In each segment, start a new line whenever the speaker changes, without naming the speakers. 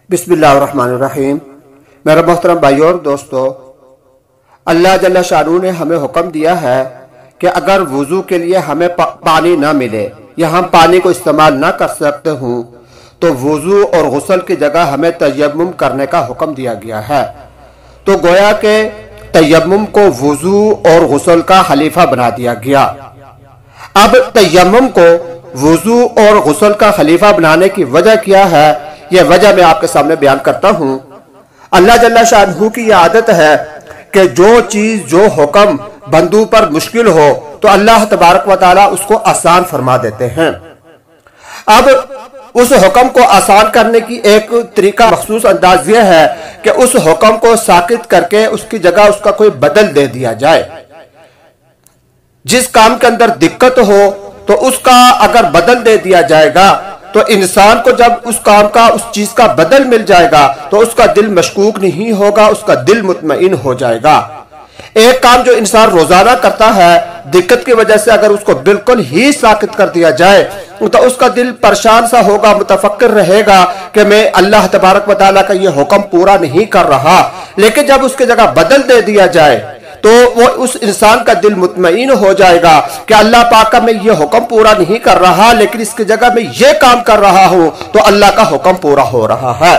बिस्मिल्लाहिर्रहमानिर्रहीम। मेरा मोहतरम भाइयों और दोस्तों, अल्लाह जल्ला शानू ने हमें हुक्म दिया है कि अगर वुजू के लिए हमें पानी ना मिले या हम पानी को इस्तेमाल ना कर सकते हूँ तो वुजू और गुस्ल की जगह हमें तयम्मुम करने का हुक्म दिया गया है। तो गोया के तयम्मुम को वुजू और गुस्ल का खलीफा बना दिया गया। अब तयम्मुम को वुजू और गुस्ल का खलीफा बनाने की वजह क्या है, यह वजह मैं आपके सामने बयान करता हूं। अल्लाह जल्ला शानहू की यह आदत है कि जो चीज जो हुक्म बंदू पर मुश्किल हो तो अल्लाह तबारक व तआला उसको आसान फरमा देते हैं। अब उस हुक्म को आसान करने की एक तरीका मखसूस अंदाज यह है कि उस हुक्म को साकित करके उसकी जगह उसका कोई बदल दे दिया जाए। जिस काम के अंदर दिक्कत हो तो उसका अगर बदल दे दिया जाएगा तो इंसान को जब उस काम का उस चीज का बदल मिल जाएगा तो उसका दिल मशकूक नहीं होगा, उसका दिल मुतमईन हो जाएगा। एक काम जो इंसान रोजाना करता है, दिक्कत की वजह से अगर उसको बिल्कुल ही साकित कर दिया जाए तो उसका दिल परेशान सा होगा, मुतफक्किर रहेगा कि मैं अल्लाह तबारक व तआला का ये हुक्म पूरा नहीं कर रहा। लेकिन जब उसकी जगह बदल दे दिया जाए तो वो उस इंसान का दिल मुतमईन हो जाएगा कि अल्लाह पाक का मैं ये हुक्म पूरा नहीं कर रहा, लेकिन इसकी जगह मैं ये काम कर रहा हूं तो अल्लाह का हुक्म पूरा हो रहा है।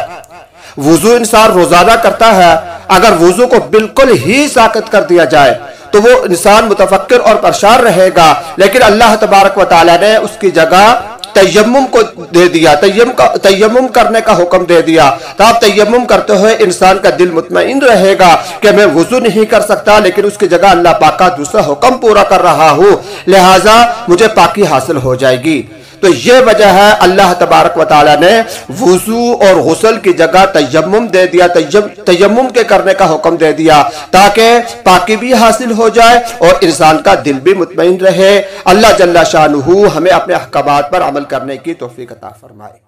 वुजू इंसान रोजाना करता है, अगर वुजू को बिल्कुल ही साकित कर दिया जाए तो वो इंसान मुतफक्किर और परेशान रहेगा। लेकिन अल्लाह तबारक व तआला ने उसकी जगह तयम्मुम को दे दिया, तयम्मुम करने का हुक्म दे दिया। तो आप तयम्मुम करते हुए इंसान का दिल मुतमईन रहेगा कि मैं वुजू नहीं कर सकता, लेकिन उसकी जगह अल्लाह पाक का दूसरा हुक्म पूरा कर रहा हूं, लिहाजा मुझे पाकी हासिल हो जाएगी। तो ये वजह है अल्लाह तबारक व तआला ने वुजू और गुस्ल की जगह तयम्मुम दे दिया, तयम्मुम के करने का हुक्म दे दिया ताकि पाकी भी हासिल हो जाए और इंसान का दिल भी मुतमईन रहे। अल्लाह जल्ला शानुहु हमें अपने अहकामात पर अमल करने की तौफीक अता फरमाए।